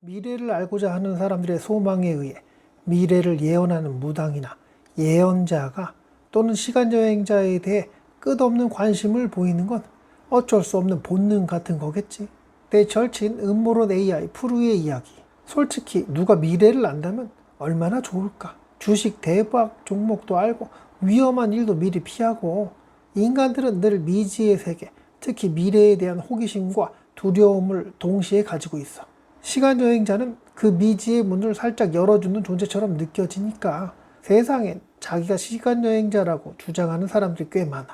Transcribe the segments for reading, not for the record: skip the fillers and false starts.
미래를 알고자 하는 사람들의 소망에 의해 미래를 예언하는 무당이나 예언자가 또는 시간여행자에 대해 끝없는 관심을 보이는 건 어쩔 수 없는 본능 같은 거겠지. 내 절친 음모론 AI 프루의 이야기. 솔직히 누가 미래를 안다면 얼마나 좋을까. 주식 대박 종목도 알고 위험한 일도 미리 피하고, 인간들은 늘 미지의 세계, 특히 미래에 대한 호기심과 두려움을 동시에 가지고 있어. 시간여행자는 그 미지의 문을 살짝 열어주는 존재처럼 느껴지니까 세상엔 자기가 시간여행자라고 주장하는 사람들이 꽤 많아.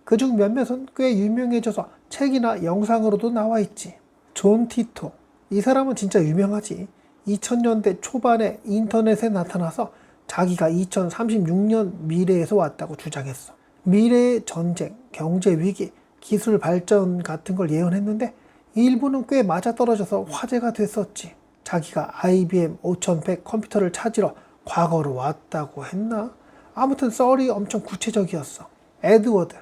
그중 몇몇은 꽤 유명해져서 책이나 영상으로도 나와 있지. 존 티토. 이 사람은 진짜 유명하지. 2000년대 초반에 인터넷에 나타나서 자기가 2036년 미래에서 왔다고 주장했어. 미래의 전쟁, 경제 위기, 기술 발전 같은 걸 예언했는데 일부는 꽤 맞아떨어져서 화제가 됐었지. 자기가 IBM 5100 컴퓨터를 찾으러 과거로 왔다고 했나? 아무튼 썰이 엄청 구체적이었어. 에드워드.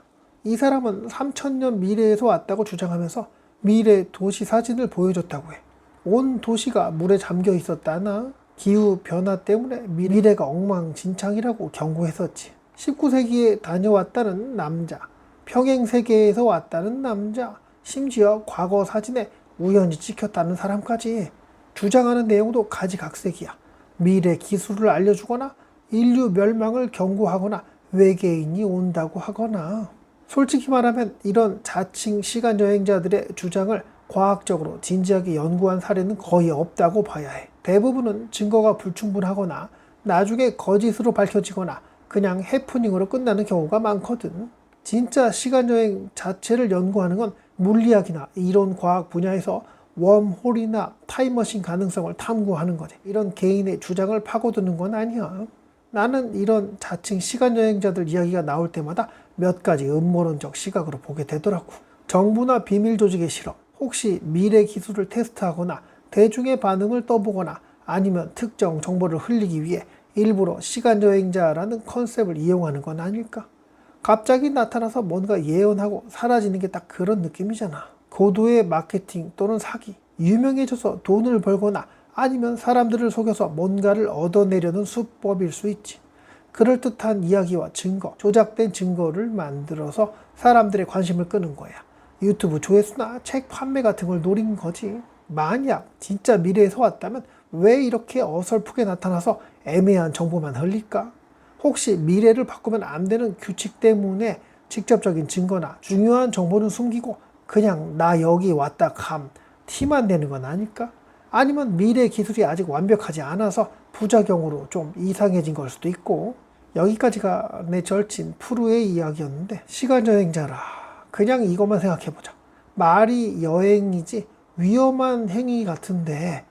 이 사람은 3000년 미래에서 왔다고 주장하면서 미래 도시 사진을 보여줬다고 해. 온 도시가 물에 잠겨 있었다나? 기후 변화 때문에 미래가 엉망진창이라고 경고했었지. 19세기에 다녀왔다는 남자, 평행세계에서 왔다는 남자, 심지어 과거 사진에 우연히 찍혔다는 사람까지. 주장하는 내용도 가지각색이야. 미래 기술을 알려주거나 인류 멸망을 경고하거나 외계인이 온다고 하거나. 솔직히 말하면 이런 자칭 시간여행자들의 주장을 과학적으로 진지하게 연구한 사례는 거의 없다고 봐야 해. 대부분은 증거가 불충분하거나 나중에 거짓으로 밝혀지거나 그냥 해프닝으로 끝나는 경우가 많거든. 진짜 시간여행 자체를 연구하는 건 물리학이나 이론과학 분야에서 웜홀이나 타임머신 가능성을 탐구하는 거지. 이런 개인의 주장을 파고드는 건 아니야. 나는 이런 자칭 시간여행자들 이야기가 나올 때마다 몇 가지 음모론적 시각으로 보게 되더라고. 정부나 비밀 조직의 실험, 혹시 미래 기술을 테스트하거나 대중의 반응을 떠보거나 아니면 특정 정보를 흘리기 위해 일부러 시간여행자라는 컨셉을 이용하는 건 아닐까? 갑자기 나타나서 뭔가 예언하고 사라지는 게 딱 그런 느낌이잖아. 고도의 마케팅 또는 사기, 유명해져서 돈을 벌거나 아니면 사람들을 속여서 뭔가를 얻어내려는 수법일 수 있지. 그럴듯한 이야기와 증거, 조작된 증거를 만들어서 사람들의 관심을 끄는 거야. 유튜브 조회수나 책 판매 같은 걸 노린 거지. 만약 진짜 미래에서 왔다면 왜 이렇게 어설프게 나타나서 애매한 정보만 흘릴까? 혹시 미래를 바꾸면 안 되는 규칙 때문에 직접적인 증거나 중요한 정보는 숨기고 그냥 나 여기 왔다 감 티만 내는 건 아닐까? 아니면 미래 기술이 아직 완벽하지 않아서 부작용으로 좀 이상해진 걸 수도 있고. 여기까지가 내 절친 프루의 이야기였는데, 시간여행자라 그냥 이것만 생각해보자. 말이 여행이지 위험한 행위 같은데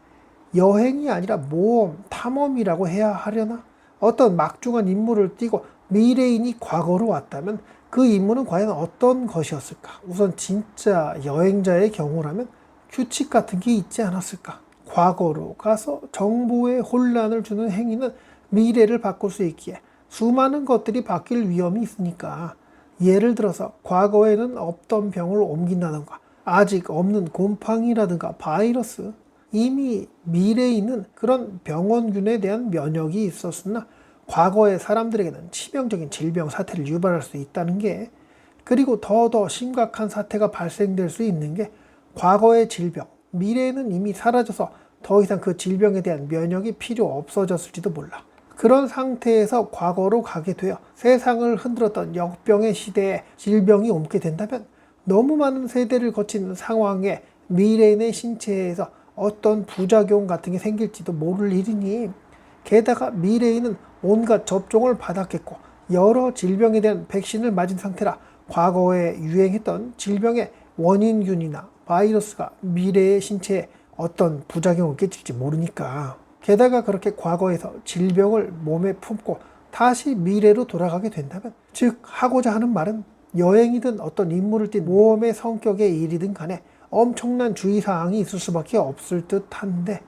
여행이 아니라 모험, 탐험이라고 해야 하려나? 어떤 막중한 임무를 띠고 미래인이 과거로 왔다면 그 임무는 과연 어떤 것이었을까? 우선 진짜 여행자의 경우라면 규칙 같은 게 있지 않았을까? 과거로 가서 정보에 혼란을 주는 행위는 미래를 바꿀 수 있기에 수많은 것들이 바뀔 위험이 있으니까. 예를 들어서 과거에는 없던 병을 옮긴다든가 아직 없는 곰팡이라든가 바이러스, 이미 미래에는 그런 병원균에 대한 면역이 있었으나 과거의 사람들에게는 치명적인 질병 사태를 유발할 수 있다는 게, 그리고 더 심각한 사태가 발생될 수 있는 게 과거의 질병, 미래에는 이미 사라져서 더 이상 그 질병에 대한 면역이 필요 없어졌을지도 몰라. 그런 상태에서 과거로 가게 되어 세상을 흔들었던 역병의 시대에 질병이 옮게 된다면 너무 많은 세대를 거친 상황에 미래인의 신체에서 어떤 부작용 같은 게 생길지도 모를 일이니. 게다가 미래인은 온갖 접종을 받았겠고 여러 질병에 대한 백신을 맞은 상태라 과거에 유행했던 질병의 원인균이나 바이러스가 미래의 신체에 어떤 부작용을 끼칠지 모르니까. 게다가 그렇게 과거에서 질병을 몸에 품고 다시 미래로 돌아가게 된다면, 즉 하고자 하는 말은 여행이든 어떤 임무를 띈 모험의 성격의 일이든 간에 엄청난 주의사항이 있을 수밖에 없을 듯한데,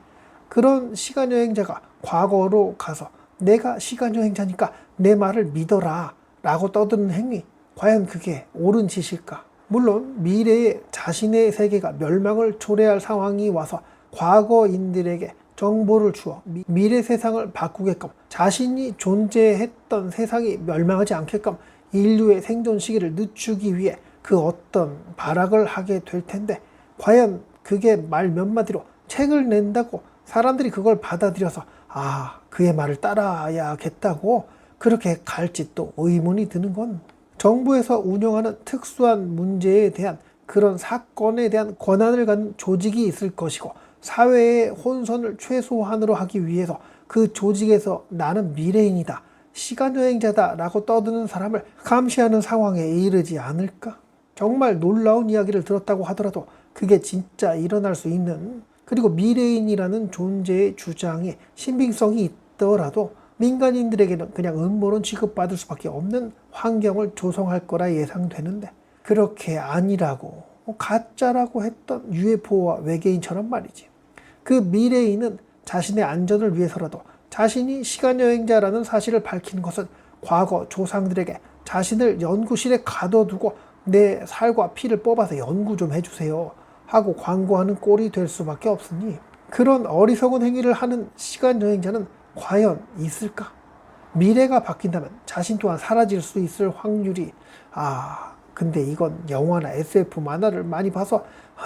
그런 시간여행자가 과거로 가서 내가 시간여행자니까 내 말을 믿어라 라고 떠드는 행위, 과연 그게 옳은 짓일까? 물론 미래에 자신의 세계가 멸망을 초래할 상황이 와서 과거인들에게 정보를 주어 미래 세상을 바꾸게끔, 자신이 존재했던 세상이 멸망하지 않게끔 인류의 생존 시기를 늦추기 위해 그 어떤 발악을 하게 될 텐데, 과연 그게 말 몇 마디로 책을 낸다고 사람들이 그걸 받아들여서 그의 말을 따라야겠다고 그렇게 갈지 또 의문이 드는 건, 정부에서 운영하는 특수한 문제에 대한, 그런 사건에 대한 권한을 갖는 조직이 있을 것이고, 사회의 혼선을 최소한으로 하기 위해서 그 조직에서 나는 미래인이다, 시간여행자다 라고 떠드는 사람을 감시하는 상황에 이르지 않을까? 정말 놀라운 이야기를 들었다고 하더라도 그게 진짜 일어날 수 있는, 그리고 미래인이라는 존재의 주장에 신빙성이 있더라도 민간인들에게는 그냥 음모론 취급받을 수밖에 없는 환경을 조성할 거라 예상되는데, 그렇게 아니라고, 가짜라고 했던 UFO와 외계인처럼 말이지. 그 미래인은 자신의 안전을 위해서라도 자신이 시간여행자라는 사실을 밝히는 것은 과거 조상들에게 자신을 연구실에 가둬두고 내 살과 피를 뽑아서 연구 좀 해주세요 하고 광고하는 꼴이 될 수밖에 없으니, 그런 어리석은 행위를 하는 시간여행자는 과연 있을까? 미래가 바뀐다면 자신 또한 사라질 수 있을 확률이, 근데 이건 영화나 SF 만화를 많이 봐서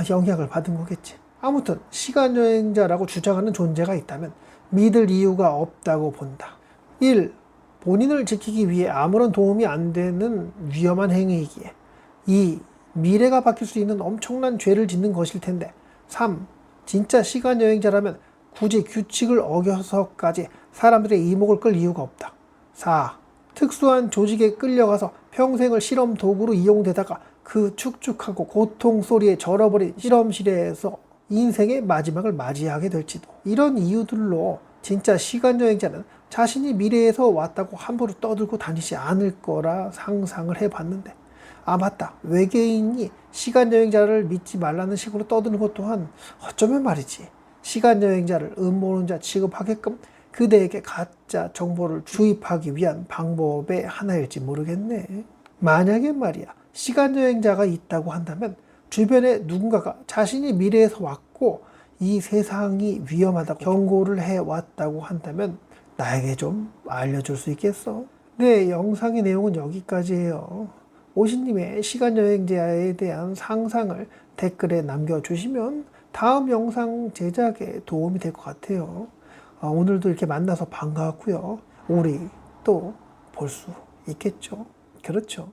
영향을 받은 거겠지. 아무튼 시간여행자라고 주장하는 존재가 있다면 믿을 이유가 없다고 본다. 1. 본인을 지키기 위해 아무런 도움이 안 되는 위험한 행위이기에. 2. 미래가 바뀔 수 있는 엄청난 죄를 짓는 것일 텐데. 3. 진짜 시간여행자라면 굳이 규칙을 어겨서까지 사람들의 이목을 끌 이유가 없다. 4. 특수한 조직에 끌려가서 평생을 실험 도구로 이용되다가 그 축축하고 고통 소리에 절어버린 실험실에서 인생의 마지막을 맞이하게 될지도. 이런 이유들로 진짜 시간여행자는 자신이 미래에서 왔다고 함부로 떠들고 다니지 않을 거라 상상을 해봤는데, 맞다, 외계인이 시간여행자를 믿지 말라는 식으로 떠드는 것 또한 어쩌면 말이지, 시간여행자를 음모론자 취급하게끔 그대에게 가짜 정보를 주입하기 위한 방법의 하나일지 모르겠네. 만약에 말이야, 시간여행자가 있다고 한다면 주변에 누군가가 자신이 미래에서 왔고 이 세상이 위험하다고 경고를 해왔다고 한다면 나에게 좀 알려줄 수 있겠어? 네, 영상의 내용은 여기까지예요. 오신님의 시간여행자에 대한 상상을 댓글에 남겨주시면 다음 영상 제작에 도움이 될 것 같아요. 오늘도 이렇게 만나서 반가웠고요. 우리 또 볼 수 있겠죠? 그렇죠.